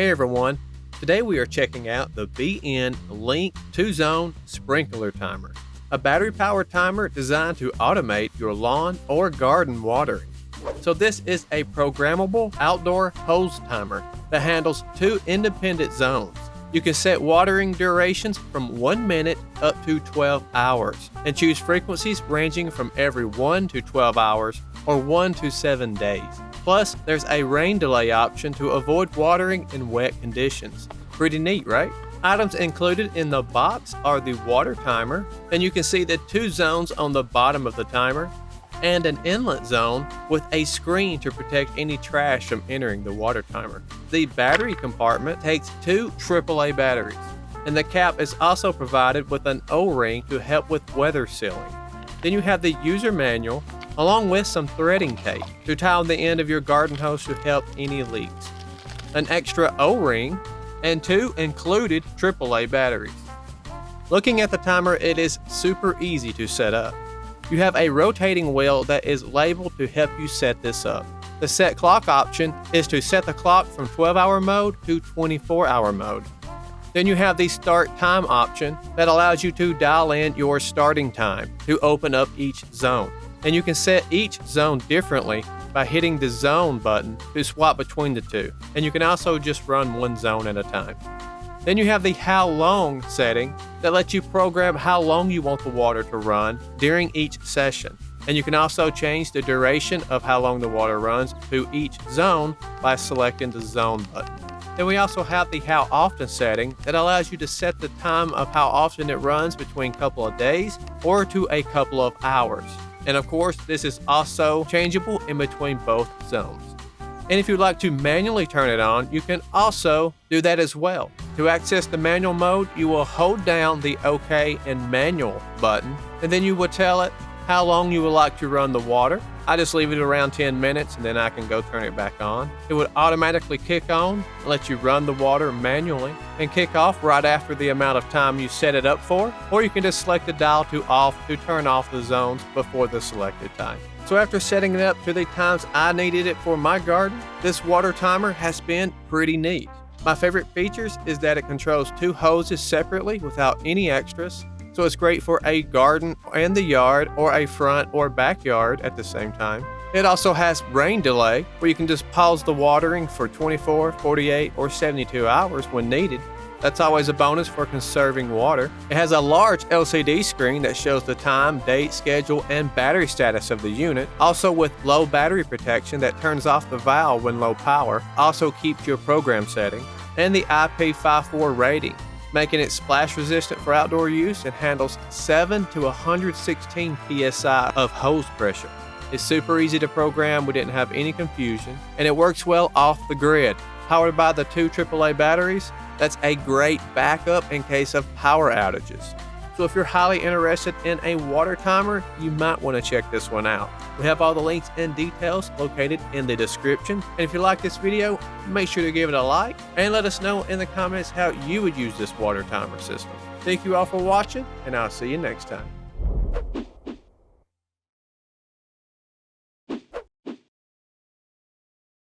Hey everyone, today we are checking out the BN Link 2-Zone Sprinkler Timer, a battery-powered timer designed to automate your lawn or garden watering. So this is a programmable outdoor hose timer that handles 2 independent zones. You can set watering durations from 1 minute up to 12 hours and choose frequencies ranging from every 1 to 12 hours or 1 to 7 days. Plus, there's a rain delay option to avoid watering in wet conditions. Pretty neat, right? Items included in the box are the water timer, and you can see the 2 zones on the bottom of the timer, and an inlet zone with a screen to protect any trash from entering the water timer. The battery compartment takes 2 AAA batteries, and the cap is also provided with an O-ring to help with weather sealing. Then you have the user manual, along with some threading tape to tie on the end of your garden hose to help any leaks, an extra O-ring, and 2 included AAA batteries. Looking at the timer, it is super easy to set up. You have a rotating wheel that is labeled to help you set this up. The set clock option is to set the clock from 12-hour mode to 24-hour mode. Then you have the start time option that allows you to dial in your starting time to open up each zone. And you can set each zone differently by hitting the zone button to swap between the 2. And you can also just run 1 zone at a time. Then you have the how long setting that lets you program how long you want the water to run during each session. And you can also change the duration of how long the water runs to each zone by selecting the zone button. Then we also have the how often setting that allows you to set the time of how often it runs between a couple of days or to a couple of hours. And of course, this is also changeable in between both zones. And if you'd like to manually turn it on, you can also do that as well. To access the manual mode, you will hold down the OK and manual button, and then you will tell it how long you would like to run the water. I just leave it around 10 minutes and then I can go turn it back on. It would automatically kick on and let you run the water manually and kick off right after the amount of time you set it up for, or you can just select the dial to off to turn off the zones before the selected time. So after setting it up to the times I needed it for my garden, this water timer has been pretty neat. My favorite features is that it controls 2 hoses separately without any extras. So it's great for a garden and the yard or a front or backyard at the same time. It also has rain delay where you can just pause the watering for 24, 48, or 72 hours when needed. That's always a bonus for conserving water. It has a large LCD screen that shows the time, date, schedule, and battery status of the unit. Also with low battery protection that turns off the valve when low power. Also keeps your program setting. And the IP54 rating, making it splash resistant for outdoor use and handles 7 to 116 psi of hose pressure. It's super easy to program, we didn't have any confusion, and it works well off the grid. Powered by the 2 AAA batteries, that's a great backup in case of power outages. So if you're highly interested in a water timer, you might want to check this one out. We have all the links and details located in the description. And if you like this video, make sure to give it a like and let us know in the comments how you would use this water timer system. Thank you all for watching, and I'll see you next time.